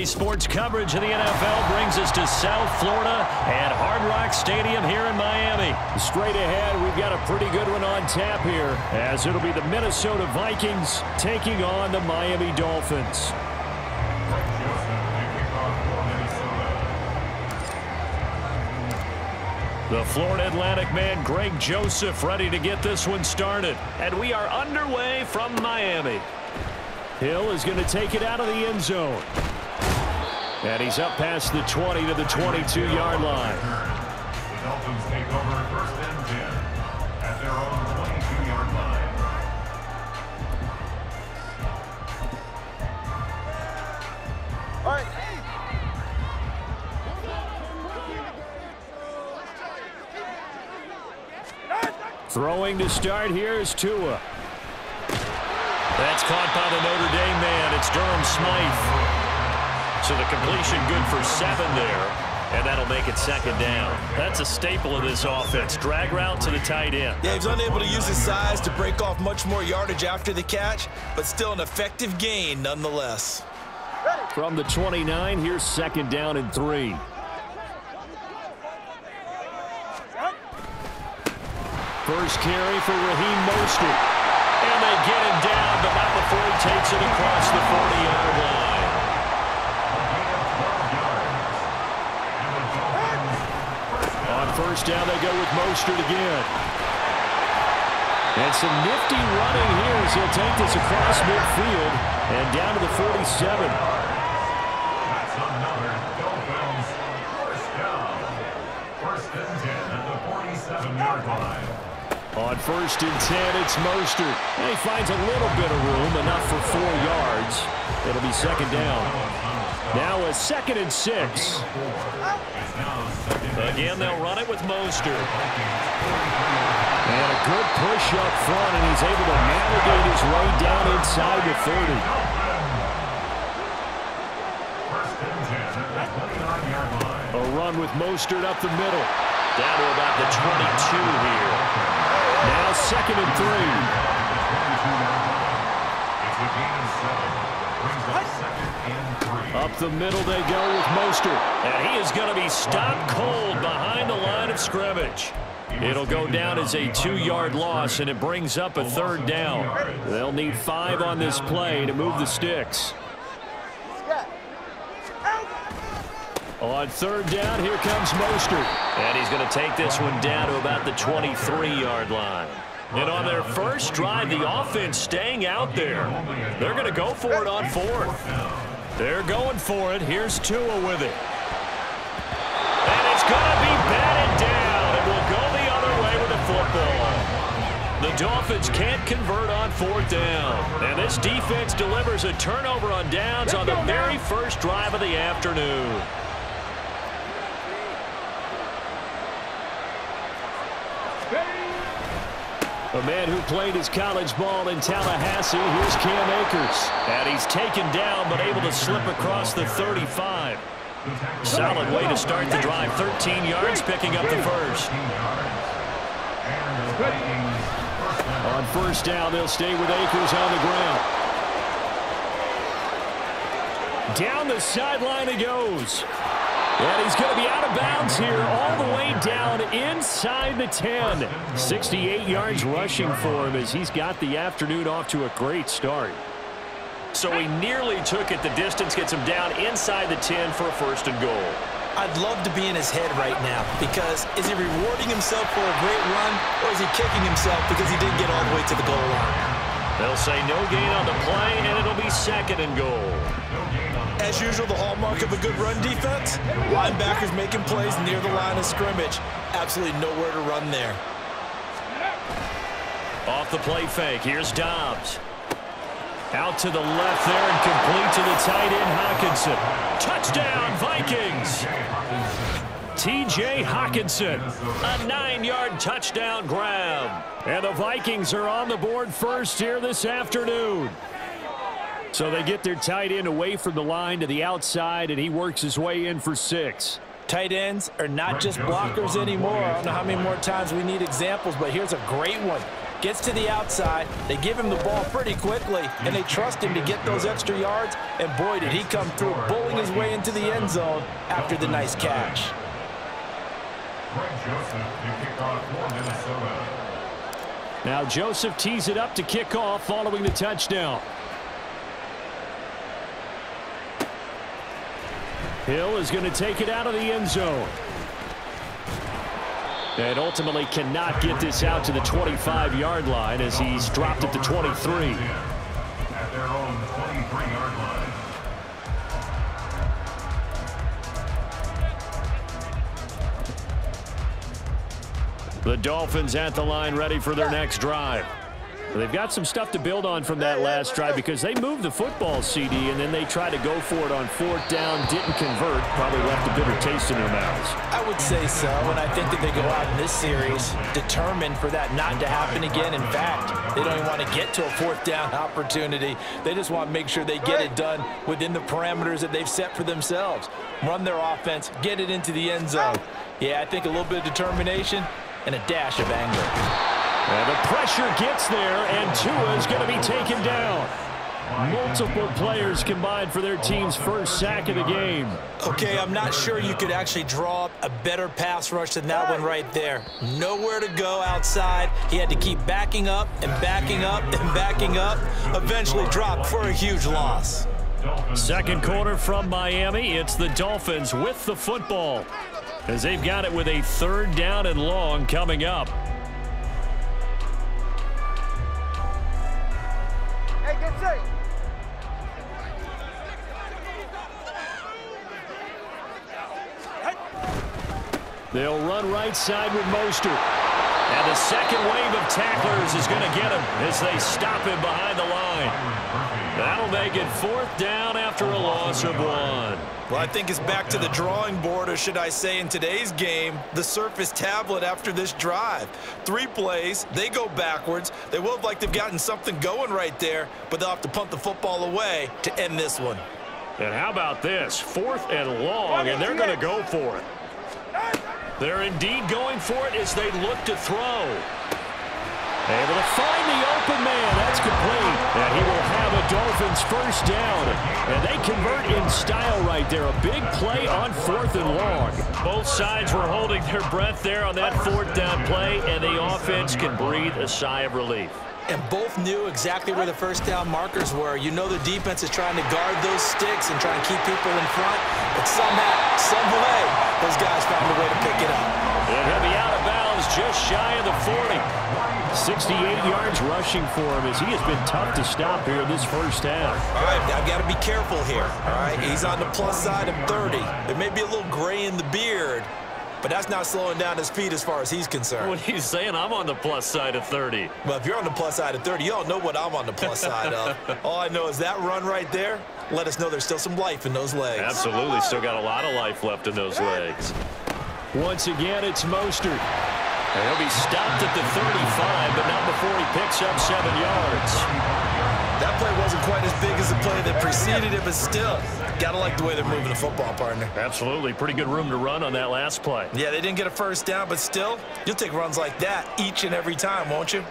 Daily sports coverage of the NFL brings us to South Florida and Hard Rock Stadium here in Miami. Straight ahead, we've got a pretty good one on tap here, as it'll be the Minnesota Vikings taking on the Miami Dolphins. The Florida Atlantic man, Greg Joseph, ready to get this one started. And we are underway from Miami. Hill is going to take it out of the end zone. And he's up past the 20 to the 22-yard line. The Dolphins take over first and 10 at their own 22-yard line. All right. Throwing to start here is Tua. That's caught by the Notre Dame man. It's Durham Smythe. So the completion good for 7 there, and that'll make it second down. That's a staple of this offense. Drag route to the tight end. Yeah, he's unable to use his size to break off much more yardage after the catch, but still an effective gain nonetheless. From the 29, here's second down and 3. First carry for Raheem Mostert. And they get him down, but not before he takes it across the 40-yard line. On first down, they go with Mostert again. And some nifty running here as he'll take this across midfield and down to the 47. That's another Dolphins first down. First and 10 at the 47-yard line. On first and 10, it's Mostert. And he finds a little bit of room, enough for 4 yards. It'll be second down. Now a second and 6. Again, they'll run it with Mostert. And a good push up front, and he's able to navigate his way down inside the 30. A run with Mostert up the middle. Down to about the 22 here. Now second and 3. Up the middle they go with Mostert. And he is going to be stopped cold behind the line of scrimmage. It'll go down as a 2-yard loss, and it brings up a third down. They'll need 5 on this play to move the sticks. On third down, here comes Mostert. And he's going to take this one down to about the 23-yard line. And on their first drive, the offense staying out there. They're going to go for it on fourth. They're going for it. Here's Tua with it. And it's going to be batted down. It will go the other way with the football. The Dolphins can't convert on fourth down. And this defense delivers a turnover on downs on the very first drive of the afternoon. A man who played his college ball in Tallahassee, here's Cam Akers. And he's taken down, but able to slip across the 35. Solid way to start the drive. 13 yards, picking up the first. On first down, they'll stay with Akers on the ground. Down the sideline he goes. And he's going to be out of bounds here all the way down inside the 10. 68 yards rushing for him as he's got the afternoon off to a great start. So he nearly took it the distance, gets him down inside the 10 for a first and goal. I'd love to be in his head right now, because is he rewarding himself for a great run, or is he kicking himself because he didn't get all the way to the goal line? They'll say no gain on the play, and it'll be second and goal. As usual, the hallmark of a good run defense, linebackers making plays near the line of scrimmage. Absolutely nowhere to run there. Off the play fake, here's Dobbs. Out to the left there and complete to the tight end, Hockenson. Touchdown, Vikings! T.J. Hockenson, a 9-yard touchdown grab. And the Vikings are on the board first here this afternoon. So they get their tight end away from the line to the outside, and he works his way in for 6. Tight ends are not just blockers anymore. I don't know how many more times we need examples, but here's a great one. Gets to the outside. They give him the ball pretty quickly, and they trust him to get those extra yards. And boy, did he come through, bowling his way into the end zone after the nice catch. Now Joseph tees it up to kick off following the touchdown. Hill is going to take it out of the end zone. And ultimately cannot get this out to the 25-yard line as he's dropped at the 23. At their own 23-yard line. The Dolphins at the line ready for their next drive. They've got some stuff to build on from that last drive because they moved the football, CD, and then they tried to go for it on fourth down, didn't convert, probably left a bitter taste in their mouths. I would say so, and I think that they go out in this series determined for that not to happen again. In fact, they don't even want to get to a fourth down opportunity. They just want to make sure they get it done within the parameters that they've set for themselves. Run their offense, get it into the end zone. Yeah, I think a little bit of determination and a dash of anger. And the pressure gets there, and Tua is going to be taken down. Multiple players combined for their team's first sack of the game. Okay, I'm not sure you could actually draw up a better pass rush than that one right there. Nowhere to go outside. He had to keep backing up and backing up and backing up. Eventually dropped for a huge loss. Second quarter from Miami. It's the Dolphins with the football as they've got it with a third down and long coming up. They'll run right side with Mostert. And the second wave of tacklers is going to get him as they stop him behind the line. That'll make it fourth down after a loss of 1. Well, I think it's back to the drawing board, or should I say in today's game, the Surface tablet after this drive. 3 plays, they go backwards. They will look like they've gotten something going right there, but they'll have to punt the football away to end this one. And how about this? 4th and long, and they're going to go for it. They're indeed going for it as they look to throw. Able to find the open man. That's complete. And he will have a Dolphins first down. And they convert in style right there. A big play on 4th and long. Both sides were holding their breath there on that 4th down play, and the offense can breathe a sigh of relief. And both knew exactly where the first down markers were. You know the defense is trying to guard those sticks and try and keep people in front. But somehow, some way, those guys found a way to pick it up. And he'll be out of bounds just shy of the 40. 68 yards rushing for him as he has been tough to stop here this first half. All right, I've got to be careful here. All right, he's on the plus side of 30. There may be a little gray in the beard, but that's not slowing down his speed as far as he's concerned. What he's saying, I'm on the plus side of 30. Well, if you're on the plus side of 30, you don't know what I'm on the plus side of. All I know is that run right there let us know there's still some life in those legs. Absolutely, still got a lot of life left in those legs. Once again, it's Mostert. And he'll be stopped at the 35, but not before he picks up 7 yards. That play wasn't quite as big as the play that preceded it, but still, gotta like the way they're moving the football, partner. Absolutely. Pretty good room to run on that last play. Yeah, they didn't get a first down, but still, you'll take runs like that each and every time, won't you?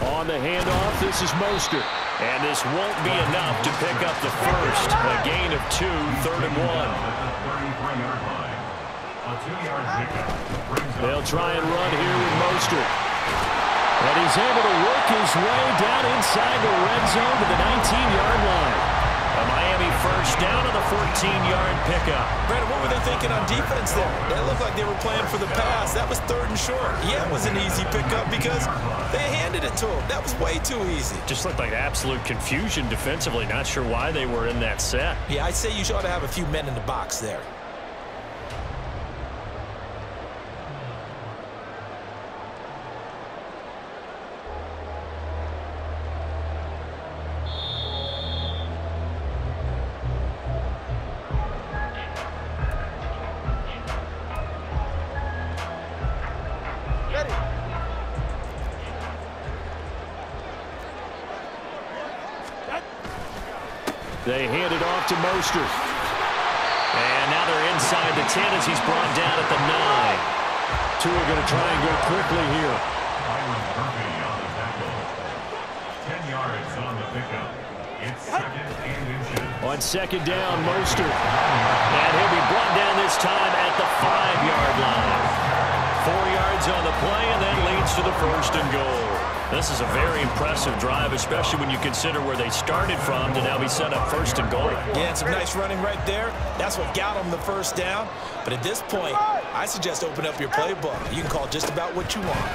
On the handoff, this is Mostert. And this won't be enough to pick up the first. A gain of 2, 3rd and 1. They'll try and run here with Mostert. And he's able to work his way down inside the red zone to the 19-yard line. A Miami first down on the 14-yard pickup. Brandon, what were they thinking on defense there? They looked like they were playing for the pass. That was 3rd and short. Yeah, it was an easy pickup because they handed it to him. That was way too easy. Just looked like absolute confusion defensively. Not sure why they were in that set. Yeah, I'd say you ought to have a few men in the box there. They hand it off to Mostert. And now they're inside the 10 as he's brought down at the 9. Tua going to try and go quickly here. 10 yards on the pickup. It's second and inches. On second down, Mostert. And he'll be brought down this time at the 5-yard line. 4 yards on the play, and that leads to the first and goal. This is a very impressive drive, especially when you consider where they started from to now be set up first and goal. Yeah, and some nice running right there. That's what got them the first down. But at this point, I suggest open up your playbook. You can call just about what you want.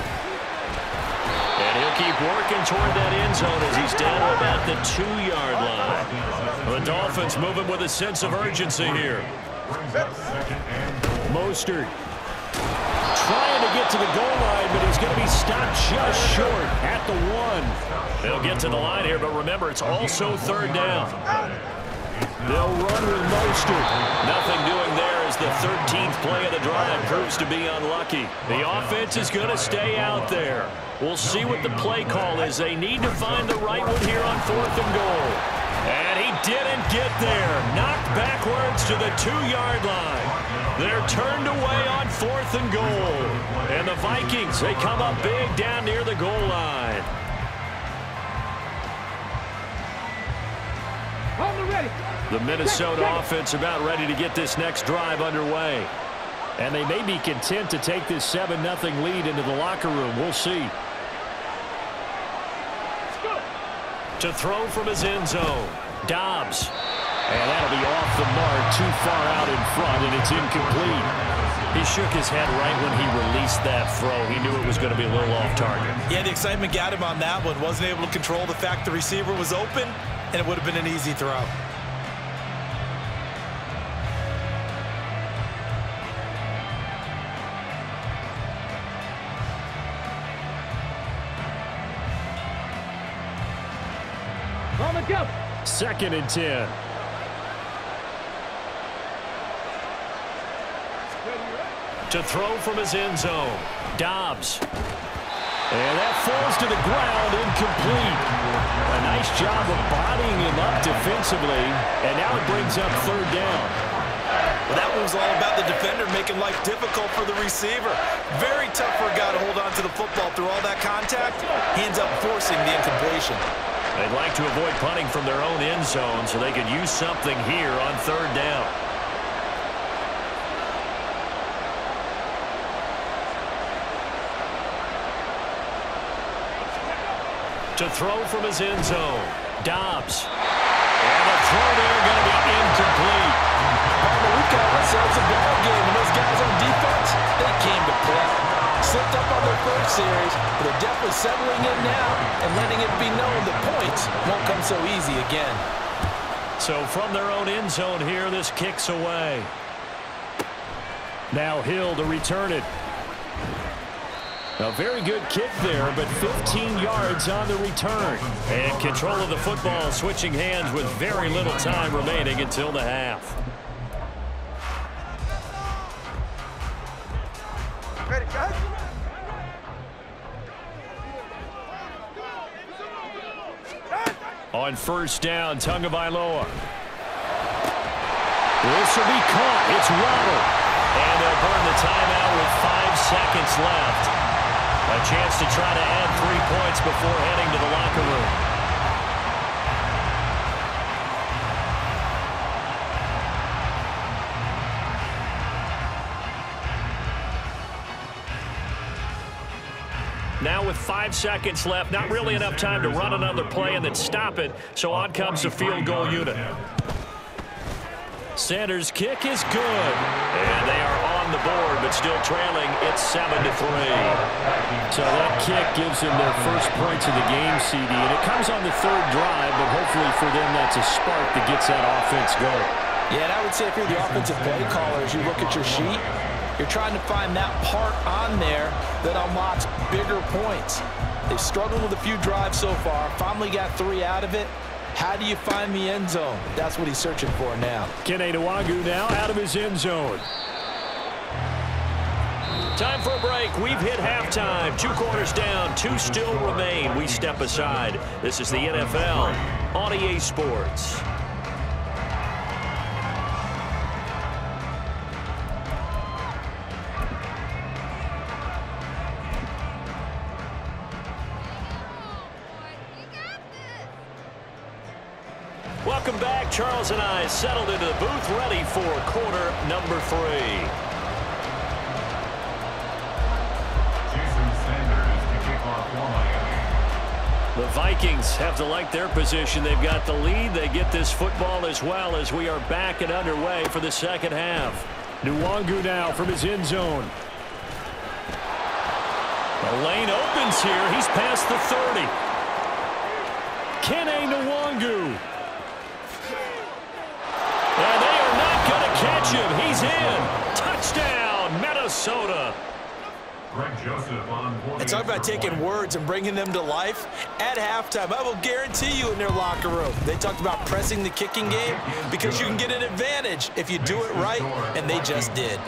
And he'll keep working toward that end zone as he's down to about the 2-yard line. The Dolphins moving with a sense of urgency here. Mostert trying to get to the goal line, but he's going to be stopped just short at the 1. They'll get to the line here, but remember, it's also third down. They'll run with Mostert. Nothing doing there as the 13th play of the drive proves to be unlucky. The offense is going to stay out there. We'll see what the play call is. They need to find the right one here on 4th and goal. And he didn't get there. Knocked backwards to the 2-yard line. They're turned away on 4th and goal. And the Vikings, they come up big down near the goal line. The Minnesota offense about ready to get this next drive underway. And they may be content to take this 7-0 lead into the locker room. We'll see. To throw from his end zone. Dobbs. And that'll be off the mark, too far out in front, and it's incomplete. He shook his head right when he released that throw. He knew it was going to be a little off target. Yeah, the excitement got him on that one. Wasn't able to control the fact the receiver was open, and it would have been an easy throw. Go. 2nd and 10. To throw from his end zone. Dobbs. And that falls to the ground, incomplete. A nice job of bodying him up defensively, and now it brings up 3rd down. Well, that one was all about the defender making life difficult for the receiver. Very tough for a guy to hold on to the football through all that contact. He ends up forcing the incompletion. They'd like to avoid punting from their own end zone so they could use something here on 3rd down. To throw from his end zone. Dobbs. And the throw there going to be incomplete. We've got ourselves a ball game, and those guys on defense, they came to play. Slipped up on their first series, but they're definitely settling in now and letting it be known the points won't come so easy again. So from their own end zone here, this kicks away. Now Hill to return it. A very good kick there, but 15 yards on the return. And control of the football switching hands with very little time remaining until the half. Ready, guys? On 1st down, Tagovailoa. This will be caught. It's Waddle. And they'll burn the timeout with 5 seconds left. A chance to try to add 3 points before heading to the locker room. Now with 5 seconds left, not really enough time to run another play and then stop it, so on comes the field goal unit. Sanders' kick is good, and they are on the board, but still trailing. It's 7-3. So that kick gives them their first points of the game, CD, and it comes on the 3rd drive, but hopefully for them that's a spark that gets that offense going. Yeah, and I would say if you're the offensive play caller, as you look at your sheet, you're trying to find that part on there that unlocks bigger points. They've struggled with a few drives so far, finally got 3 out of it. How do you find the end zone? That's what he's searching for now. Kene Nwangwu now out of his end zone. Time for a break. We've hit halftime. 2 quarters down, 2 still remain. We step aside. This is the NFL on EA Sports. Welcome back. Charles and I settled into the booth, ready for quarter number 3. The Vikings have to like their position. They've got the lead. They get this football as well as we are back and underway for the second half. Nwangu now from his end zone. The lane opens here. He's past the 30. Kene Nwangu. And they are not going to catch him. He's in. Touchdown, Minnesota. And talk about taking words and bringing them to life. At halftime, I will guarantee you in their locker room, they talked about pressing the kicking game because you can get an advantage if you do it right, and they just did.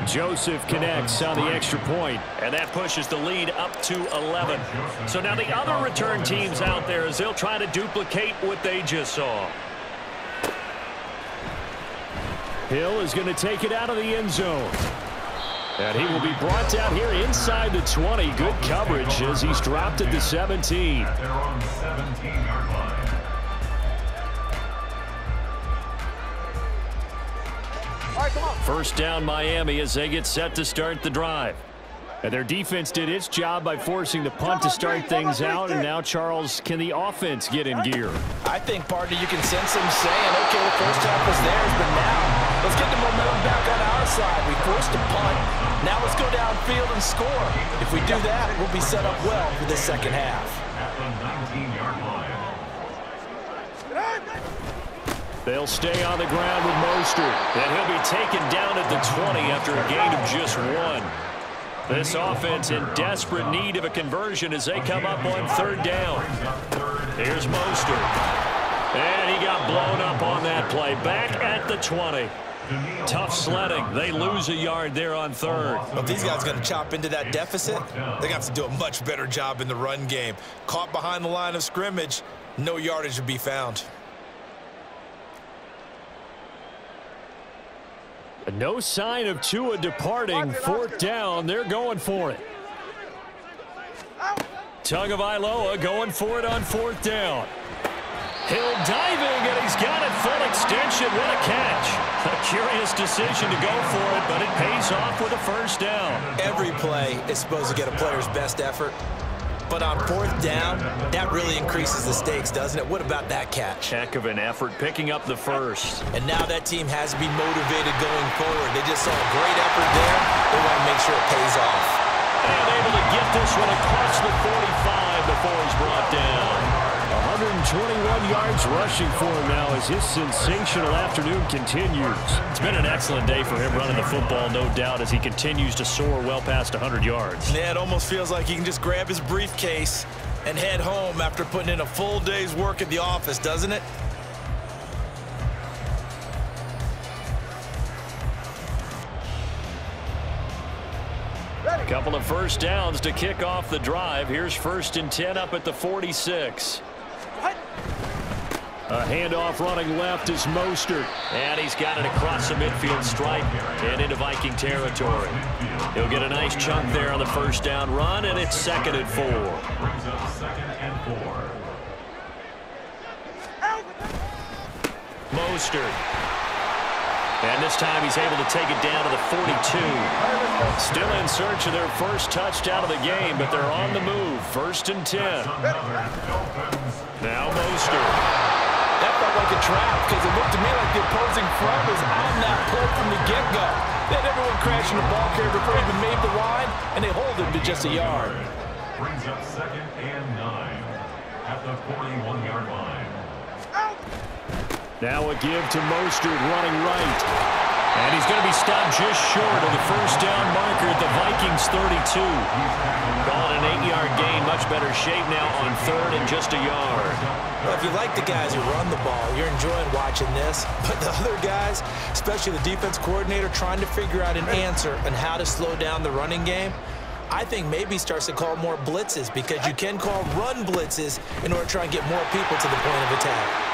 Joseph connects on the extra point. And that pushes the lead up to 11. So now the other return teams out there, as they'll try to duplicate what they just saw. Hill is going to take it out of the end zone. And he will be brought down here inside the 20. Good coverage as he's dropped at the 17. First down Miami as they get set to start the drive. And their defense did its job by forcing the punt to start things out. And now, Charles, can the offense get in gear? I think, partner, you can sense them saying, okay, the first half was theirs, but now let's get the momentum back on our side. We forced a punt. Now let's go downfield and score. If we do that, we'll be set up well for the second half. They'll stay on the ground with Mostert. And he'll be taken down at the 20 after a gain of just 1. This offense in desperate need of a conversion as they come up on third down. Here's Mostert. And he got blown up on that play. Back at the 20. Tough sledding. They lose a yard there on third. Well, if these guys are going to chop into that deficit, they're going to have to do a much better job in the run game. Caught behind the line of scrimmage, no yardage would be found. No sign of Tua departing. Fourth down. They're going for it. Tagovailoa going for it on fourth down. Hill diving, and he's got it full extension. What a catch. A curious decision to go for it, but it pays off with a first down. Every play is supposed to get a player's best effort. But on fourth down, that really increases the stakes, doesn't it? What about that catch? Heck of an effort picking up the first. And now that team has to be motivated going forward. They just saw a great effort there. They want to make sure it pays off. And able to get this one across the 45 before he's brought down. 121 yards rushing for him now as his sensational afternoon continues. It's been an excellent day for him running the football, no doubt, as he continues to soar well past 100 yards. Yeah, it almost feels like he can just grab his briefcase and head home after putting in a full day's work at the office, doesn't it? A couple of first downs to kick off the drive. Here's 1st and 10 up at the 46. A handoff running left is Mostert. And he's got it across the midfield stripe and into Viking territory. He'll get a nice chunk there on the first down run, and it's 2nd and 4. Brings up 2nd and 4. Mostert. And this time he's able to take it down to the 42. Still in search of their first touchdown of the game, but they're on the move. 1st and 10. Now Mostert. That felt like a trap because it looked to me like the opposing front was on that play from the get-go. They had everyone crashing the ball carrier before he even made the line, and they hold him to just a yard. Brings up 2nd and 9 at the 41-yard line. Now a give to Mostert running right. And he's going to be stopped just short of the first down marker at the Vikings 32. Calling an 8-yard gain, much better shape now on 3rd and just a yard. Well, if you like the guys who run the ball, you're enjoying watching this. But the other guys, especially the defense coordinator, trying to figure out an answer on how to slow down the running game, I think maybe starts to call more blitzes because you can call run blitzes in order to try and get more people to the point of attack.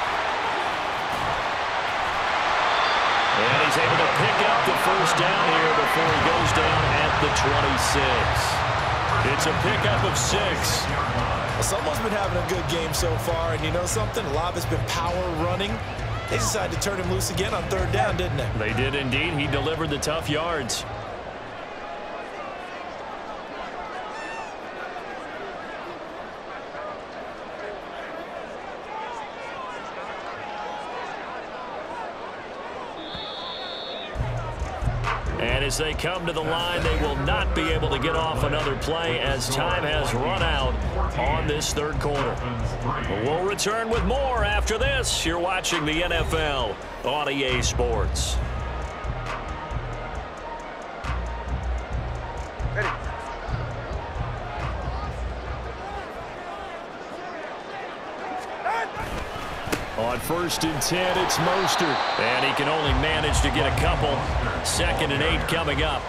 And he's able to pick up the first down here before he goes down at the 26. It's a pickup of 6. Well, someone's been having a good game so far, and you know something? A lot of it's been power running. They decided to turn him loose again on third down, didn't they? They did indeed. He delivered the tough yards. And as they come to the line, they will not be able to get off another play as time has run out on this third quarter. We'll return with more after this. You're watching the NFL on EA Sports. On 1st and 10, it's Mostert. And he can only manage to get a couple. 2nd and 8 coming up.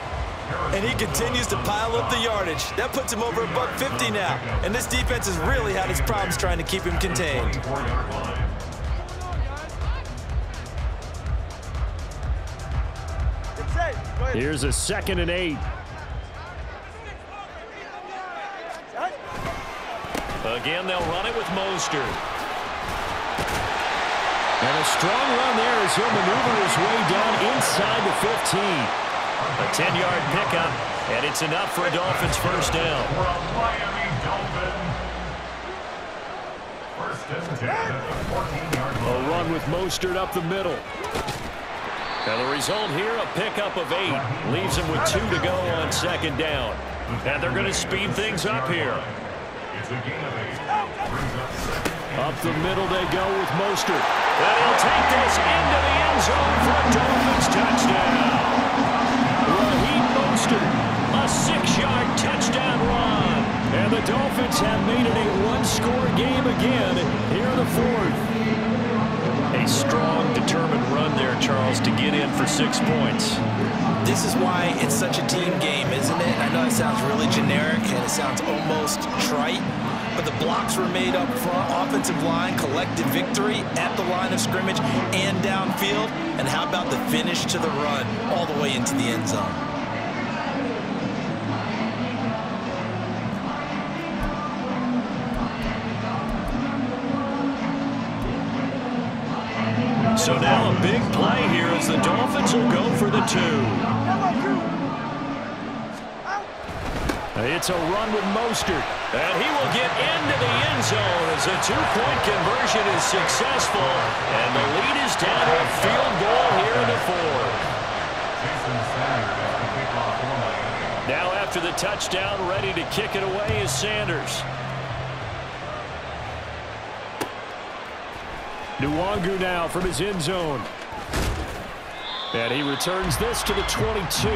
And he continues to pile up the yardage. That puts him over $150 now. And this defense has really had its problems trying to keep him contained. Here's a 2nd and 8. Again, they'll run it with Mostert. And a strong run there as he'll maneuver his way down inside the 15. A 10-yard pickup, and it's enough for a Dolphins first down. A run with Mostert up the middle. And the result here, a pickup of 8. Leaves him with 2 to go on 2nd down. And they're going to speed things up here. Up the middle they go with Mostert. And he'll take this into the end zone for a Dolphins touchdown. Raheem Mostert, A 6-yard touchdown run. and the Dolphins have made it a one-score game again here in the 4th. A strong, determined run there, Charles, to get in for 6 points. This is why it's such a team game, isn't it? I know it sounds really generic and it sounds almost trite, but the blocks were made up front, offensive line, collected victory at the line of scrimmage and downfield. And how about the finish to the run all the way into the end zone? So now a big play here as the Dolphins will go for the 2. It's a run with Mostert. And he will get into the end zone as a 2-point conversion is successful. And the lead is down to a field goal here in the 4th. Now after the touchdown, ready to kick it away is Sanders. Nwangu now from his end zone. And he returns this to the 22.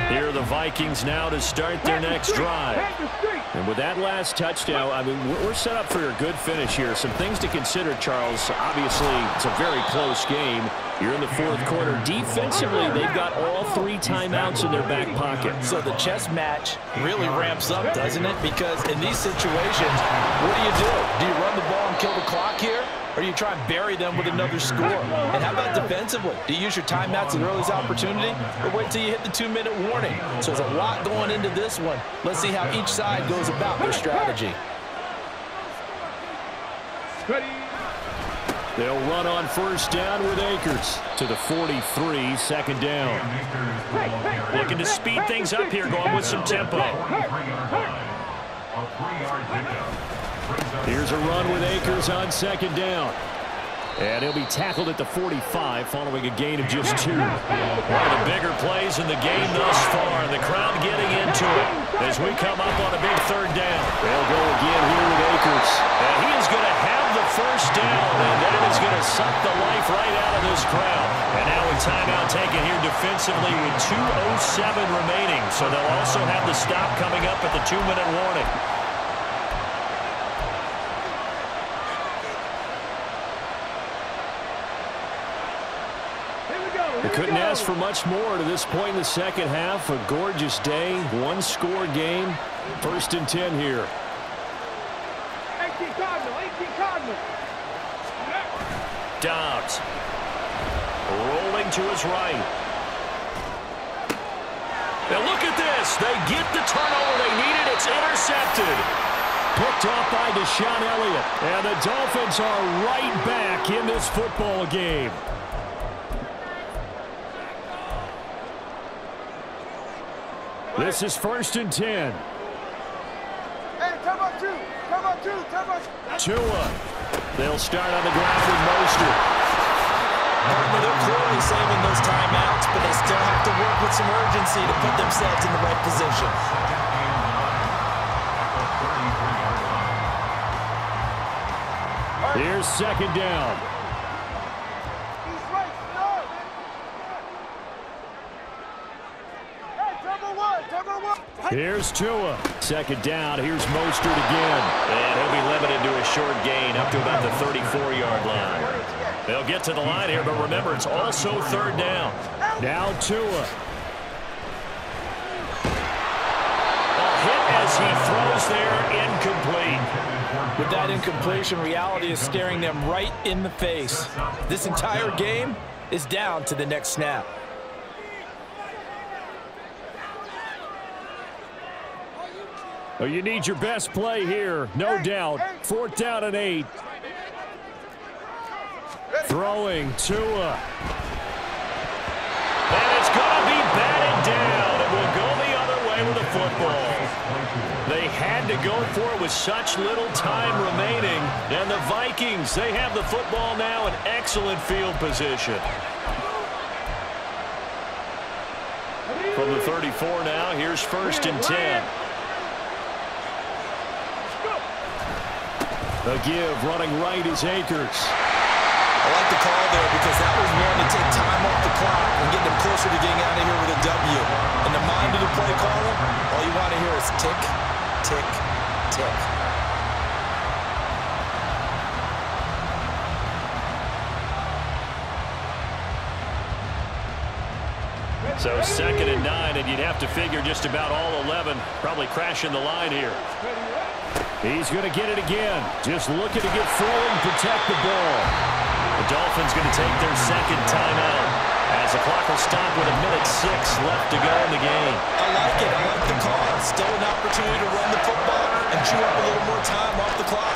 Here are the Vikings now to start their next drive. And with that last touchdown, I mean, we're set up for a good finish here. Some things to consider, Charles. Obviously, it's a very close game. You're in the 4th quarter. Defensively, they've got all 3 timeouts in their back pocket. So the chess match really ramps up, doesn't it? Because in these situations, what do? Do you run the ball and kill the clock here? Or do you try and bury them with another score? And how about defensively? Do you use your timeouts at the earliest opportunity? Or wait till you hit the 2-minute warning? So there's a lot going into this one. Let's see how each side goes about their strategy. They'll run on 1st down with Akers to the 43, 2nd down. Looking to speed things up here, going with some tempo. Here's a run with Akers on 2nd down. And he'll be tackled at the 45 following a gain of just 2. One of the bigger plays in the game thus far. The crowd getting into it as we come up on a big 3rd down. They'll go again here with Akers. And he is going to have the first down, and that is going to suck the life right out of this crowd. And now a timeout taken here defensively with 2:07 remaining. So they'll also have the stop coming up at the 2-minute warning. They couldn't ask for much more to this point in the 2nd half. A gorgeous day, 1-score game. 1st and 10 here. 18 Cardinal. Dobbs rolling to his right. And look at this. They get the turnover they needed. It's intercepted. Picked off by Deshaun Elliott. And the Dolphins are right back in this football game. This is 1st and 10. Hey, come on, two. Come on, two. Come on. Tua. They'll start on the ground with Mostert. They're clearly saving those timeouts, but they still have to work with some urgency to put themselves in the right position. Here's 2nd down. He's right, stop. Hey, double one. Here's Tua. 2nd down. Here's Mostert again. And he'll be limited to a short gain up to about the 34-yard line. They'll get to the line here, but remember, it's also 3rd down. Now Tua. A hit as he throws there, incomplete. With that incompletion, reality is staring them right in the face. This entire game is down to the next snap. Oh, you need your best play here, no doubt. 4th down and 8. Throwing Tua. And it's going to be batted down. It will go the other way with the football. They had to go for it with such little time remaining. And the Vikings, they have the football now in excellent field position. From the 34 now, here's 1st and 10. A give, running right is Akers. I like the call there because that was one to take time off the clock and get them closer to getting out of here with a W. In the mind of the play caller, all you want to hear is tick, tick, tick. So 2nd and 9, and you'd have to figure just about all 11 probably crashing the line here. He's going to get it again. Just looking to get through and protect the ball. The Dolphins going to take their 2nd timeout as the clock will stop with 1:06 left to go in the game. I like it. I like the call. Still an opportunity to run the football and chew up a little more time off the clock.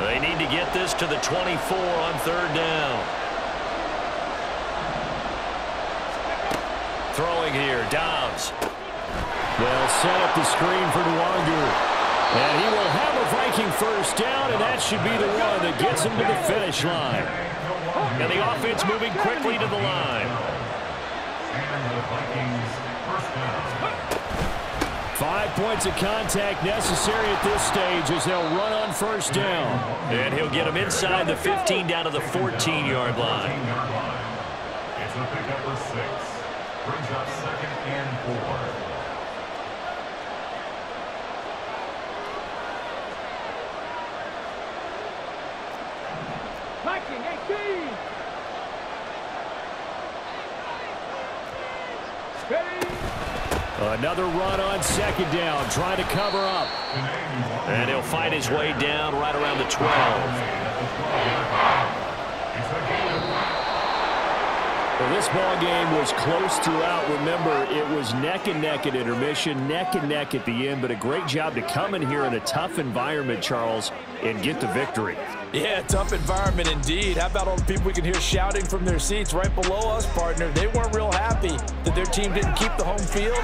They need to get this to the 24 on 3rd down. Throwing here, Dobbs. They'll set up the screen for Nwangu. And he will have a Viking 1st down, and that should be the one that gets him to the finish line. And the offense moving quickly to the line. And the Vikings 1st down. 5 points of contact necessary at this stage as they'll run on 1st down. And he'll get him inside the 15 down to the 14-yard line. It's a pickup for 6. Brings up 2nd and 4. Viking 18. Another run on 2nd down, trying to cover up. And he'll fight his way down right around the 12. Well, this ball game was close throughout. Remember, it was neck and neck at intermission, neck and neck at the end, but a great job to come in here in a tough environment, Charles, and get the victory. Yeah, tough environment indeed. How about all the people we can hear shouting from their seats right below us, partner? They weren't real happy that their team didn't keep the home field.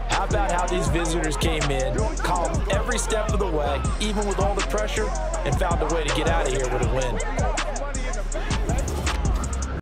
How about how these visitors came in, calm every step of the way, even with all the pressure, and found a way to get out of here with a win.